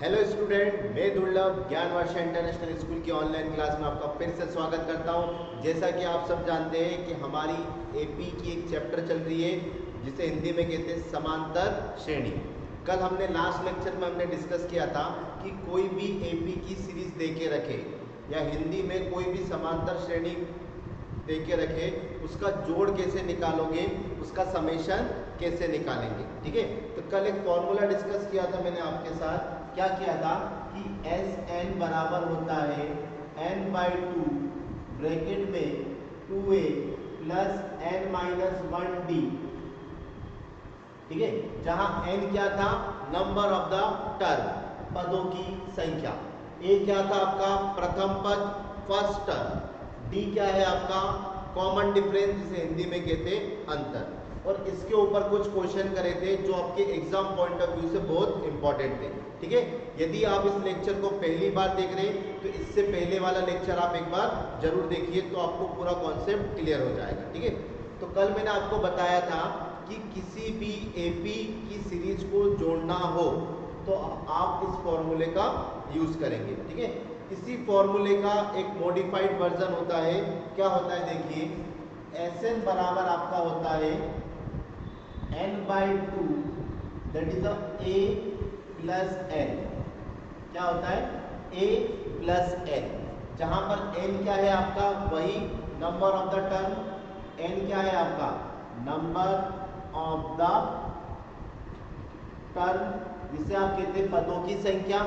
Hello student, मैं दुर्लभ ज्ञान वर्षा इंटरनेशनल स्कूल की ऑनलाइन क्लास में आपका फिर से स्वागत करता हूं। जैसा कि आप सब जानते हैं कि हमारी एपी की एक चैप्टर चल रही है जिसे हिंदी में कहते हैं समांतर श्रेणी। कल हमने लास्ट लेक्चर में हमने डिस्कस किया था कि कोई भी एपी की सीरीज दे के रखे या हिंदी में कोई भी समांतर श्रेणी दे के रखे, उसका जोड़ कैसे निकालोगे, उसका समेशन कैसे निकालेंगे। ठीक है, तो कल एक फॉर्मूला डिस्कस किया था मैंने आपके साथ। क्या किया था कि एस एन बराबर होता है एन बाई टू ब्रैकेट में 2a plus n minus 1d। ठीक है, जहां n क्या था, नंबर ऑफ द टर्म, पदों की संख्या। a क्या था आपका, प्रथम पद, फर्स्ट टर्म। d क्या है आपका, कॉमन डिफरेंस, जिसे हिंदी में कहते अंतर। और इसके ऊपर कुछ क्वेश्चन करे थे जो आपके एग्जाम पॉइंट ऑफ व्यू से बहुत इंपॉर्टेंट थे। ठीक है, यदि आप इस लेक्चर को पहली बार देख रहे हैं तो इससे पहले वाला लेक्चर आप एक बार जरूर देखिए, तो आपको पूरा कॉन्सेप्ट क्लियर हो जाएगा। ठीक है, तो कल मैंने आपको बताया था कि किसी भी एपी की सीरीज को जोड़ना हो तो आप इस फॉर्मूले का यूज करेंगे। ठीक है, इसी फॉर्मूले का एक मॉडिफाइड वर्जन होता है। क्या होता है, देखिए, एस एन बराबर आपका होता है n by two, that is a plus n। क्या होता है, a प्लस n, जहां पर n क्या है आपका, वही number of the term. n क्या है आपका, नंबर ऑफ द टर्म, जिसे आप कहते हैं पदों की संख्या।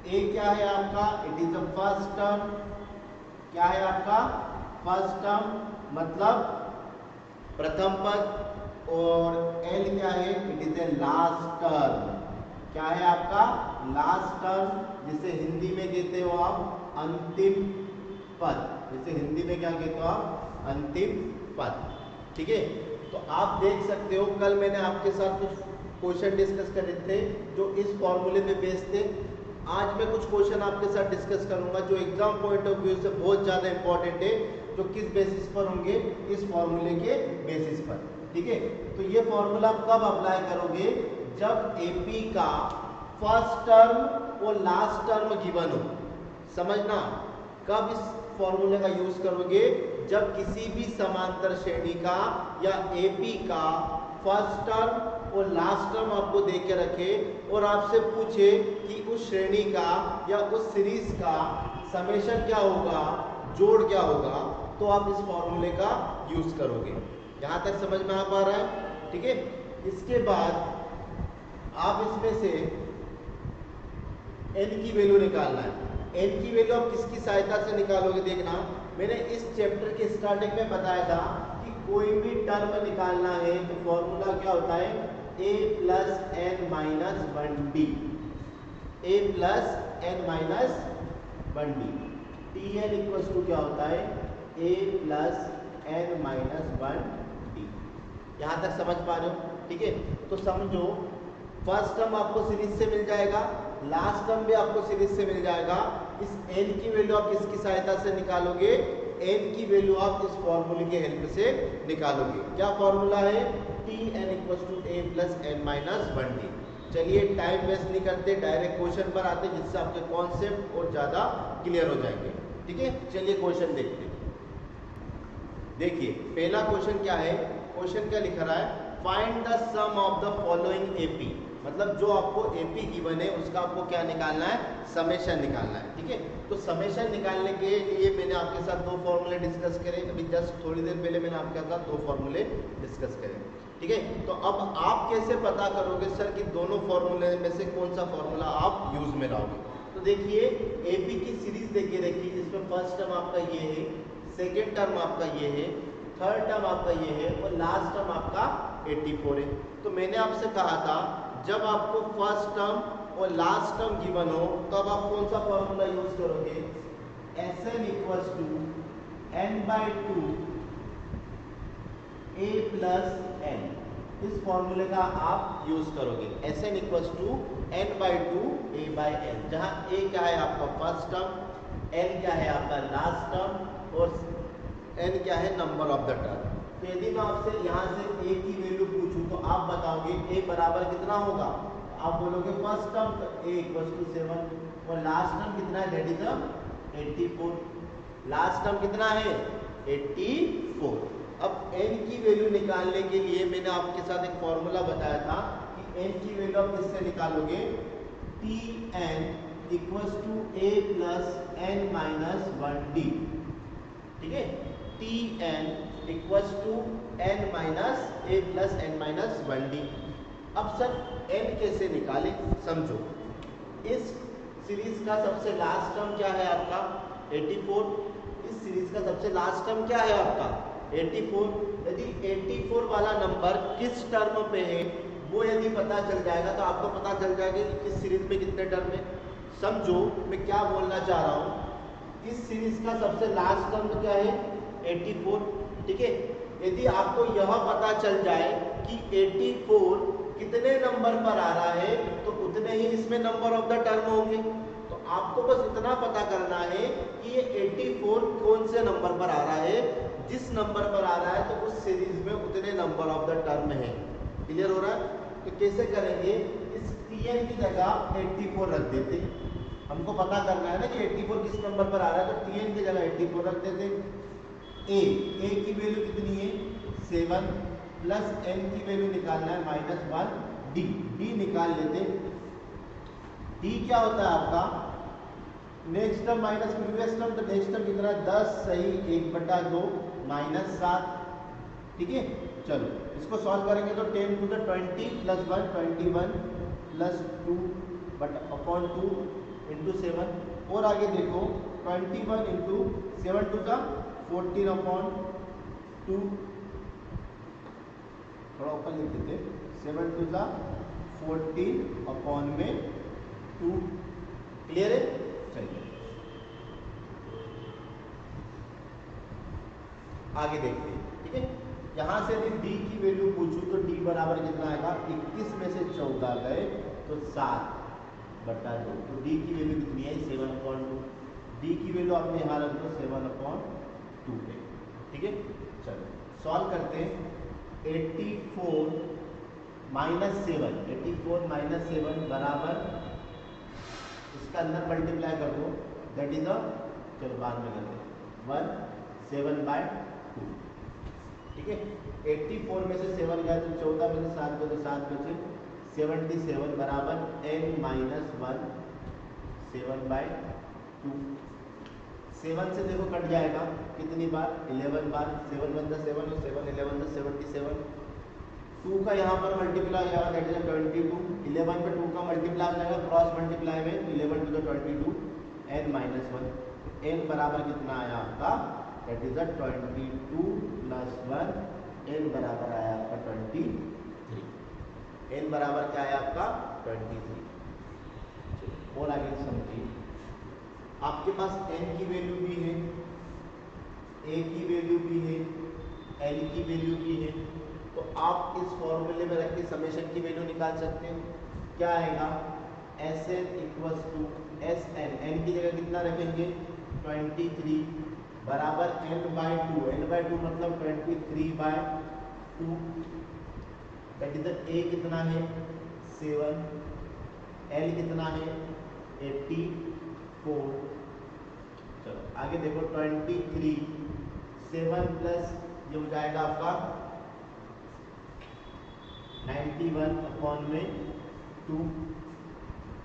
a क्या है आपका, it is the first term. क्या है आपका, फर्स्ट टर्म, मतलब प्रथम पद। और l क्या है, it is a last term. क्या है आपका, लास्ट टर्म, जिसे हिंदी में कहते हो आप अंतिम पद। जिसे हिंदी में क्या कहते हो आप, अंतिम पद। ठीक है, तो आप देख सकते हो कल मैंने आपके साथ कुछ क्वेश्चन डिस्कस करे थे जो इस फॉर्मूले पे बेस्ड थे। आज मैं कुछ क्वेश्चन आपके साथ डिस्कस करूंगा जो एग्जाम पॉइंट ऑफ व्यू से बहुत ज्यादा इंपॉर्टेंट है, जो किस बेसिस पर होंगे, इस फॉर्मूले के बेसिस पर। ठीक है, तो ये फॉर्मूला आप कब अप्लाई करोगे, जब एपी का फर्स्ट टर्म और लास्ट टर्म गिवन हो। समझना, कब इस फॉर्मूले का यूज करोगे, जब किसी भी समांतर श्रेणी का या एपी का फर्स्ट टर्म और लास्ट टर्म आपको दे के रखे और आपसे पूछे कि उस श्रेणी का या उस सीरीज का समेशन क्या होगा, जोड़ क्या होगा, तो आप इस फॉर्मूले का यूज करोगे। यहां तक समझ में आ पा रहा है। ठीक है, इसके बाद आप इसमें से n की वैल्यू निकालना है। n की वैल्यू आप किसकी सहायता से निकालोगे, देखना, मैंने इस चैप्टर के स्टार्टिंग में बताया था कि कोई भी टर्म निकालना है तो फॉर्मूला क्या होता है, a plus n minus 1d। a plus n minus 1d, tn equals to क्या होता है, a plus n minus 1d। यहां तक समझ पा रहे हो। ठीक है, तो समझो, फर्स्ट टर्म आपको सीरीज से मिल जाएगा, लास्ट टर्म भी आपको सीरीज से मिल जाएगा। इस n की वैल्यू आप किसकी सहायता से निकालोगे, n की वैल्यू आप इस फॉर्मूले की हेल्प से निकालोगे। क्या फॉर्मूला है, tn equals to a plus n minus 1d। चलिए टाइम वेस्ट नहीं करते, डायरेक्ट क्वेश्चन पर आते, जिससे आपके कॉन्सेप्ट और ज्यादा क्लियर हो जाएंगे। ठीक है, चलिए क्वेश्चन देखते हैं। देखिए पहला क्वेश्चन क्या है, क्वेश्चन क्या लिख रहा है, find the sum of the following AP. मतलब जो आपको एपी गिवन है उसका आपको क्या निकालना है, समेशन निकालना है। ठीक है, तो समेशन निकालने के लिए मैंने आपके साथ दो फॉर्मूले डिस्कस करे, अभी जस्ट थोड़ी देर पहले मैंने आपके साथ दो फॉर्मूले डिस्कस करे। ठीक है, तो अब आप कैसे पता करोगे सर कि दोनों फॉर्मूले में से कौन सा फॉर्मूला आप यूज में लाओगे। तो देखिए, एपी की सीरीज देखिए, रखिए, जिसमें फर्स्ट टर्म आपका ये है, सेकेंड टर्म आपका ये है, थर्ड टर्म आपका ये है और लास्ट टर्म आपका 84 है। तो मैंने आपसे कहा था जब आपको फर्स्ट टर्म और लास्ट टर्म गिवन हो तब आप कौन सा फॉर्मूला यूज करोगे, S n equals to n by two a plus n. इस फॉर्मूले का आप यूज करोगे, S n equals to n by two a by n, जहां ए क्या है आपका फर्स्ट टर्म, एन क्या है आपका लास्ट टर्म और n क्या है, नंबर ऑफ द टर्म। तो यदि मैं आपसे यहाँ से a की वैल्यू पूछूं तो आप बताओगे a बराबर कितना होगा, आप बोलोगे फर्स्ट टर्म तो a इक्वल टू 7 और लास्ट टर्म कितना है, दैट इज 84। लास्ट टर्म कितना है, 84। अब n की वैल्यू निकालने के लिए मैंने आपके साथ एक फॉर्मूला बताया था कि n की वैल्यू आप किससे निकालोगे, Tn equals to a plus n minus 1d। ठीक है, Tn equals to n minus a plus n minus 1d। अब सर n कैसे निकालें, समझो। इस सीरीज का सबसे लास्ट टर्म क्या है आपका, 84। इस सीरीज का सबसे लास्ट टर्म क्या है आपका, 84। यदि 84 वाला नंबर किस टर्म पे है वो यदि पता चल जाएगा तो आपको पता चल जाएगा कि किस सीरीज में कितने टर्म है। समझो मैं क्या बोलना चाह रहा हूँ, इस सीरीज का सबसे लास्ट टर्म क्या है, 84। ठीक है, यदि आपको यह पता चल जाए कि 84 कितने नंबर पर आ रहा है तो उतने ही इसमें नंबर ऑफ द टर्म होंगे। तो आपको बस इतना पता करना है कि ये 84 कौन से नंबर पर आ रहा है, जिस नंबर पर आ रहा है तो उस सीरीज में उतने नंबर ऑफ द टर्म है। क्लियर हो रहा है? तो कैसे करेंगे, इस Tn की जगह 84 रख देते। हमको पता करना है ना कि 84 किस नंबर पर आ रहा है, तो Tn की जगह 84 रख देते। a की वैल्यू कितनी है, 7 प्लस n की वैल्यू निकालना है -1 d निकाल लेते। d क्या होता है आपका, next term minus previous term, तो नेक्स्ट टर्म कितना है, 10 सही 1/2 -7। ठीक है, चलो इसको सॉल्व करेंगे तो 10 to the 20 plus 1 21 plus 2 but upon 2 into 7। और आगे देखो 21 इंटू 7 टू द 14 अपॉन 2, थोड़ा ऊपर लिख देते, 7 टू द 14 अपॉन में 2। क्लियर है? चलिए आगे देखते हैं। ठीक है, यहाँ से यदि d की वैल्यू पूछूं तो d बराबर कितना आएगा, 21 में से 14 गए तो 7/2। तो d की वैल्यू कितनी है, 7/2। d की वैल्यू आपने यहाँ रख दो 7/2 पे। ठीक है, चलो सॉल्व करते हैं। 84 माइनस 7 बराबर, इसका अंदर मल्टीप्लाई कर दो, दैट इज चलो बाद में करते हैं 1 7/2। ठीक है, 84 में से 7 गया तो 14 में से 7 गया तो 7 बचे 77 बराबर n माइनस 1 7/2। 7 से देखो कट जाएगा कितनी बार, 11 बार। 7 1 7 और 7 11 77। 2 का यहाँ पर मल्टीप्लाई हो जाएगा, दैट इज 22। 11 पे 2 का मल्टीप्लाई हो जाएगा, क्रॉस मल्टीप्लाई में 11 to the 22 n minus 1। n बराबर कितना आया आपका, दैट इज 22 प्लस 1। n बराबर आया आपका 23। n बराबर क्या आया आपका, 23। और आगे समझिए, आपके पास n की वैल्यू भी है, a की वैल्यू भी है, l की वैल्यू भी है, तो आप इस फॉर्मूले में रख के समेशन की वैल्यू निकाल सकते हैं। क्या आएगा, Sn equals to Sn, n की जगह कितना रखेंगे, 23 बराबर n/2। n/2 मतलब 23/2। दैट इज a कितना है, 7, l कितना है, 84। चलो आगे देखो 23 7 प्लस ये हो जाएगा आपका 91 अपॉन में 2।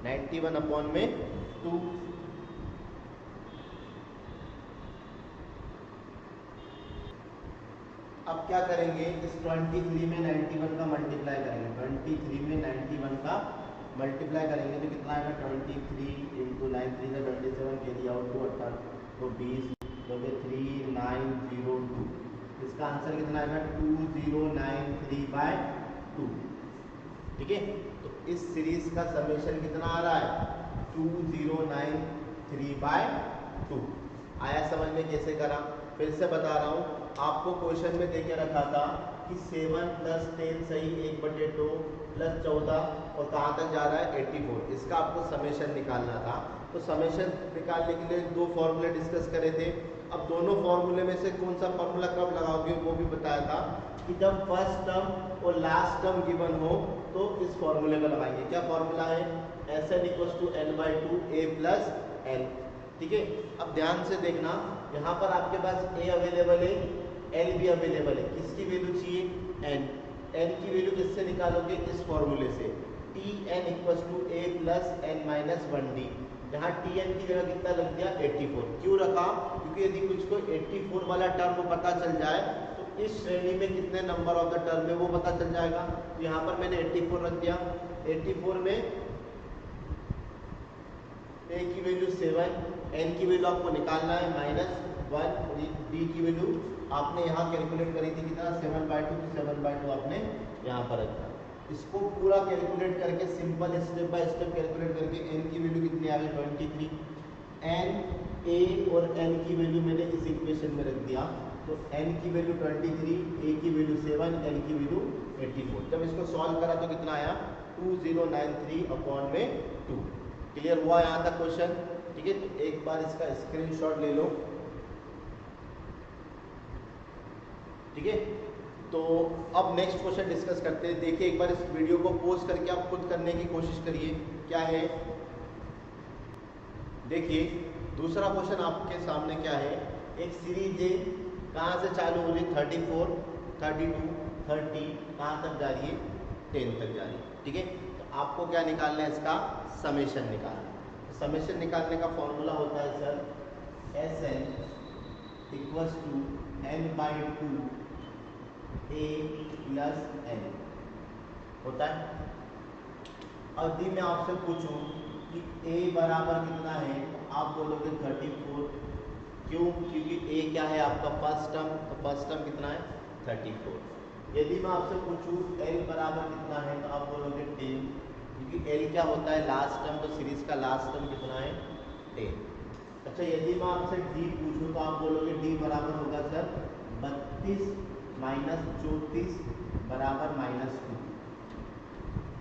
91 अपॉन में 2। अब क्या करेंगे, इस 23 में 91 का मल्टीप्लाई करेंगे। 23 में 91 का मल्टीप्लाई करेंगे तो कितना आएगा, 23 इंटू 9 3 से 27 कैरी आउट टू 18 तो 20 तो 3902। इसका आंसर कितना आएगा, 2093/2। ठीक है, तो इस सीरीज का समेशन कितना आ रहा है, 2093/2। आया समझ में कैसे करा, फिर से बता रहा हूँ। आपको क्वेश्चन में देके रखा था कि 7 + 10 सही 1/2 प्लस 14 और कहाँ तक जा रहा है, 84। इसका आपको समेशन निकालना था। तो समेशन निकालने के लिए दो फॉर्मूले डिस्कस करे थे। अब दोनों फॉर्मूले में से कौन सा फॉर्मूला कब लगाओगे वो भी बताया था कि जब फर्स्ट टर्म और लास्ट टर्म गिवन हो तो इस फॉर्मूले का लगाएंगे। क्या फॉर्मूला है? Sn = n/2 a + n। ठीक है, अब ध्यान से देखना, यहाँ पर आपके पास a अवेलेबल है, l भी अवेलेबल है। किसकी वैल्यू चाहिए? n। n की वैल्यू किससे निकालोगे? इस फॉर्मूले से। Tn = a + n - 1d। यहाँ Tn की जगह कितना लग गया? 84। क्यों रखा? क्योंकि यदि कुछ को 84 वाला टर्म पता चल जाए तो इस श्रेणी में कितने नंबर ऑफ द टर्म है वो पता चल जाएगा। तो यहाँ पर मैंने 84 रख दिया। 84 में a की वैल्यू 7, n की वैल्यू आपको निकालना है -1, d की वैल्यू आपने यहाँ कैलकुलेट करी थी कितना? 7/2। 7/2 आपने यहाँ पर रखा। इसको पूरा कैलकुलेट करके simple step by step calculate करके n की वैल्यू कितनी आ गई? 23। n, a और n की वैल्यू मैंने इस इक्वेशन में रख दिया। तो n की वैल्यू 23, a की वैल्यू 7, n की वैल्यू 84। जब इसको सॉल्व करा तो कितना आया? 2093/2। क्लियर हुआ यहाँ तक क्वेश्चन? ठीक है, तो एक बार इसका स्क्रीनशॉट ले लो। ठीक है, तो अब नेक्स्ट क्वेश्चन डिस्कस करते हैं। देखिए एक बार इस वीडियो को पॉज करके आप खुद करने की कोशिश करिए। क्या है? देखिए दूसरा क्वेश्चन आपके सामने क्या है? एक सीरीज है, कहाँ से चालू हो रही है? 34, 32, 30, कहाँ तक जा रही है? 10 तक जा रही है। ठीक है, तो आपको क्या निकालना है? इसका समेशन निकालना है। तो समेशन निकालने का फॉर्मूला होता है sir Sn = n/2 a + n होता है। और यदि मैं आपसे पूछूं कि a बराबर कितना है तो आप बोलोगे 34। क्यों? क्योंकि a क्या है? आपका फर्स्ट टर्म। तो फर्स्ट टर्म कितना है? 34। यदि मैं आपसे पूछूं l बराबर कितना है तो आप बोलोगे 10, क्योंकि l क्या होता है? Last term. तो सीरीज का लास्ट टर्म कितना है? 10। अच्छा, यदि मैं आपसे d पूछूं तो आप बोलोगे d बराबर होगा सर 32 - 34 = -2।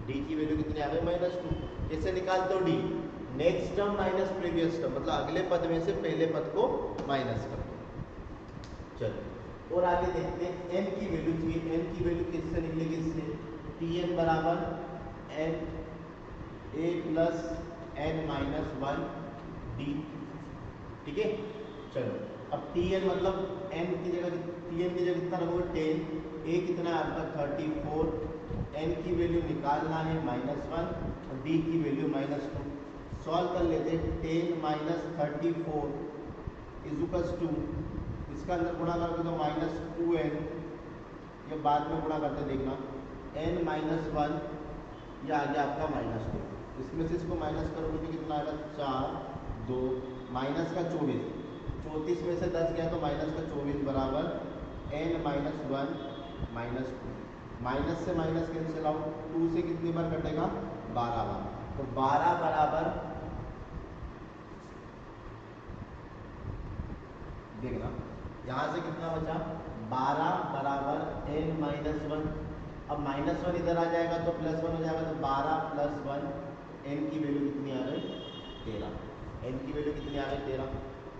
d की वैल्यू कितनी आ गई? -2। कैसे निकालते हो d? Next term minus previous term, मतलब अगले पद में से पहले पद को माइनस कर दो। चलो और आगे देखते हैं। n की वैल्यू चाहिए। n की वैल्यू किससे निकलेगी? इससे Tn बराबर n a + n - 1d। ठीक है, चलो अब Tn मतलब n की जगह Tn की जगह कितना रखोगे? 10। a कितना है आपका? 34। n की वैल्यू निकालना है -1 और d की वैल्यू -2। सॉल्व कर लेते हैं। 10 - 34 = इसका अंदर गुणा करके तो -2n, ये बाद में गुणा करते देखना। n - 1 ये आ गया आपका -2। इसमें से इसको माइनस करोगे तो कितना आएगा? 4, 2 माइनस का 24। 34 में से 10 गया तो माइनस का 24 बराबर n - 1 -2। माइनस से माइनस कैंसिल आउट। 2 से कितनी बार कटेगा? 12 बार। तो 12 बराबर देखना यहाँ से कितना बचा? 12 बराबर n - 1। अब -1 इधर आ जाएगा तो +1 हो जाएगा। तो 12 + 1, n की वैल्यू कितनी आ गई? 13। n की वैल्यू कितनी आ गई? 13।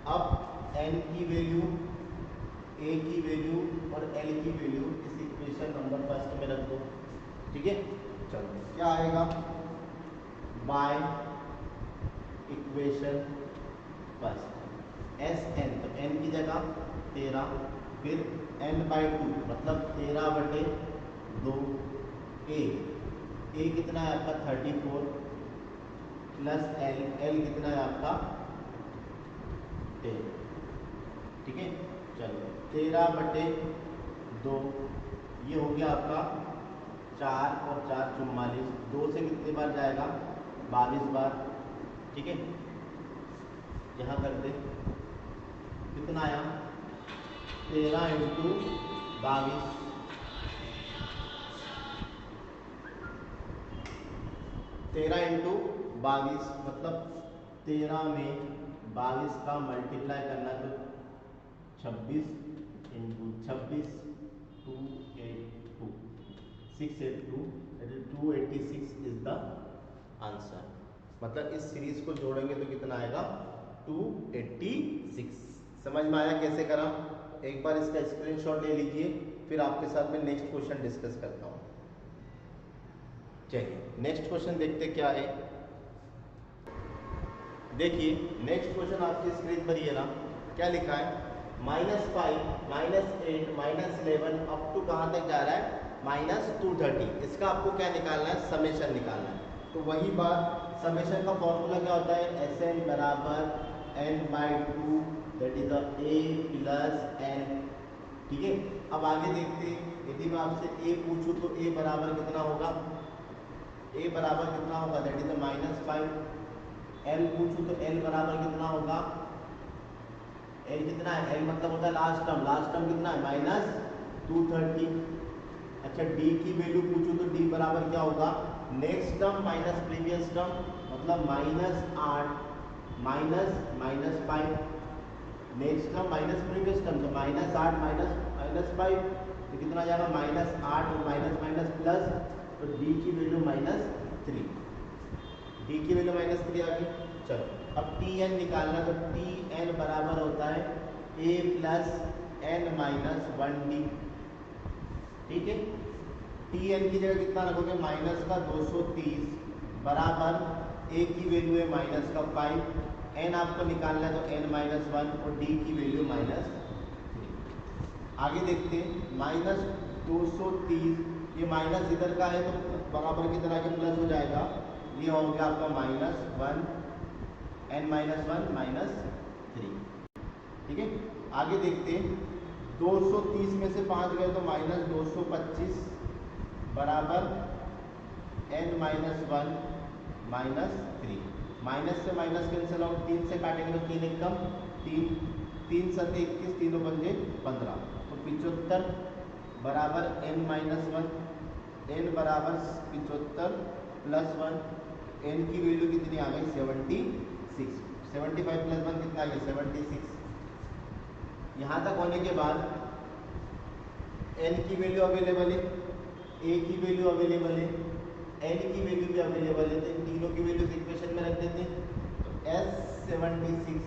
अब n की वैल्यू, a की वैल्यू और l की वैल्यू इस इक्वेशन नंबर फर्स्ट में रख दो। ठीक है, चलो क्या आएगा? बाय इक्वेशन फर्स्ट Sn, तो n की जगह 13, फिर n/2 मतलब 13/2 a कितना है आपका? 34 प्लस l कितना है आपका? 10। ठीक है, चलो 13/2 ये हो गया आपका 4 और 4 44। 2 से कितनी बार जाएगा? 22 बार। ठीक है, यहाँ कर दे कितना आया? 13 × 22। 13 × 22 मतलब 13 में 22 का मल्टीप्लाई करना तो 26 × 26 282 682 286 इज द आंसर। मतलब इस सीरीज को जोड़ेंगे तो कितना आएगा? 286। समझ में आया कैसे करा? एक बार इसका स्क्रीनशॉट ले लीजिए, फिर आपके साथ में नेक्स्ट क्वेश्चन डिस्कस करता हूँ। चलिए नेक्स्ट क्वेश्चन देखते क्या है। देखिए नेक्स्ट क्वेश्चन आपकी स्क्रीन पर ही है ना, क्या लिखा है? -5, -8, -11 अप टू कहाँ तक जा रहा है? -230। इसका आपको क्या निकालना है? समेशन निकालना है। तो वही बात, समेशन का फॉर्मूला क्या होता है? Sn बराबर n/2 that is a plus n। ठीक है, अब आगे देखते हैं। यदि मैं आपसे a पूछूं तो a बराबर कितना होगा? a बराबर कितना होगा? That is -5। l पूछूं तो l बराबर कितना होगा? l कितना है? l मतलब होता है लास्ट टर्म। लास्ट टर्म कितना है? -230। अच्छा, d की वैल्यू पूछूं तो d बराबर क्या होगा? Next term minus previous term, मतलब -8 -5। Next term minus previous term, तो -8 -5 तो कितना आ जाएगा? -8 और माइनस माइनस प्लस, तो d की वैल्यू -3। d की वैल्यू -3 आ गई। चलो अब tn निकालना, तो tn बराबर होता है a plus n minus 1d। ठीक है, tn की जगह कितना रखोगे? -230 बराबर a की वैल्यू है -5, n आपको निकालना है तो n-1 और d की वैल्यू -3। आगे देखते हैं, -230, ये माइनस इधर का है तो बराबर की तरह के प्लस हो जाएगा। ये हो गया आपका -1, n-1 -3। ठीक है, आगे देखते हैं, 230 में से 5 गए तो -225 बराबर n-1 -3। माइनस से माइनस कैंसिल आउट, 3 से काटेंगे तो 3 एकदम 3, 3 7 21, 3 पंजे 15, तो 75 बराबर n-1, n बराबर 75 प्लस 1, n की वैल्यू कितनी आ गई? 76। 75 प्लस 1 कितना आ गया? 76। यहाँ तक होने के बाद n की वैल्यू अवेलेबल है, a की वैल्यू अवेलेबल है, n की वैल्यू भी अवेलेबल है, तो इन तीनों की वैल्यूज इक्वेशन में रख देते हैं। तो S76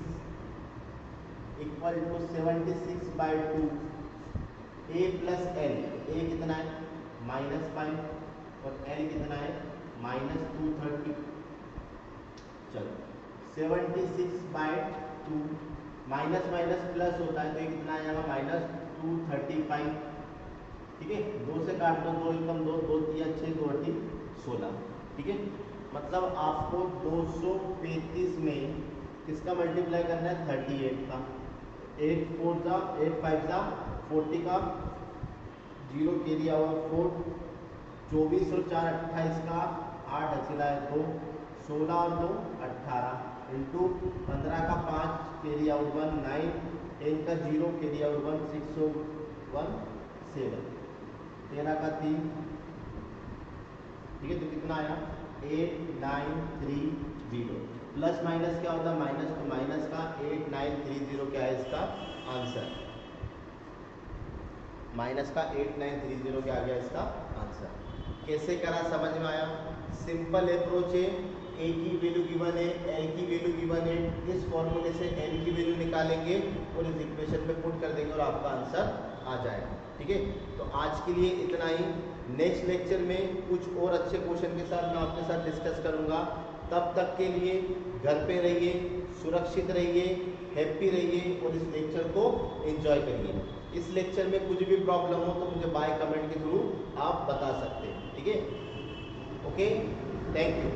equal to 76/2 a plus l। a कितना है? -5 और l कितना है? -230। चलो 76/2 माइनस माइनस प्लस होता है तो ये कितना आ जाएगा? -235। ठीक है, 2 से काट दो, 2 एकम 2, 2 तिया 6, 2 अठी 16। ठीक है, मतलब आपको 235 में किसका मल्टीप्लाई करना है? 38 का। 8 4 जा 8 5 जा 40 का 0 कैरी हुआ 4, 24 और 4 28 का 8 अचला है 2, 16 और 2 18 इंटू 15 का 5 कैरी आउट 1 9, 10 का 0 कैरी आउट 1 6 और 1 7, 13 का 3। ठीक है, तो कितना आया? 8930। प्लस माइनस क्या होता है? माइनस, तो माइनस का 8930 क्या है इसका आंसर? माइनस का 8930 क्या आ गया इसका आंसर? कैसे करा समझ में आया? सिंपल अप्रोच है। a की वैल्यू गिवन है, l की वैल्यू गिवन है, इस फॉर्मूले से n की वैल्यू निकालेंगे और इस इक्वेशन में पुट कर देंगे और आपका आंसर आ जाएगा। ठीक है, तो आज के लिए इतना ही। नेक्स्ट लेक्चर में कुछ और अच्छे क्वेश्चन के साथ मैं आपके साथ डिस्कस करूंगा। तब तक के लिए घर पे रहिए, सुरक्षित रहिए, हैप्पी रहिए और इस लेक्चर को एंजॉय करिए। इस लेक्चर में कुछ भी प्रॉब्लम हो तो मुझे बाय कमेंट के थ्रू आप बता सकते हैं। ठीक है, ओके, थैंक यू।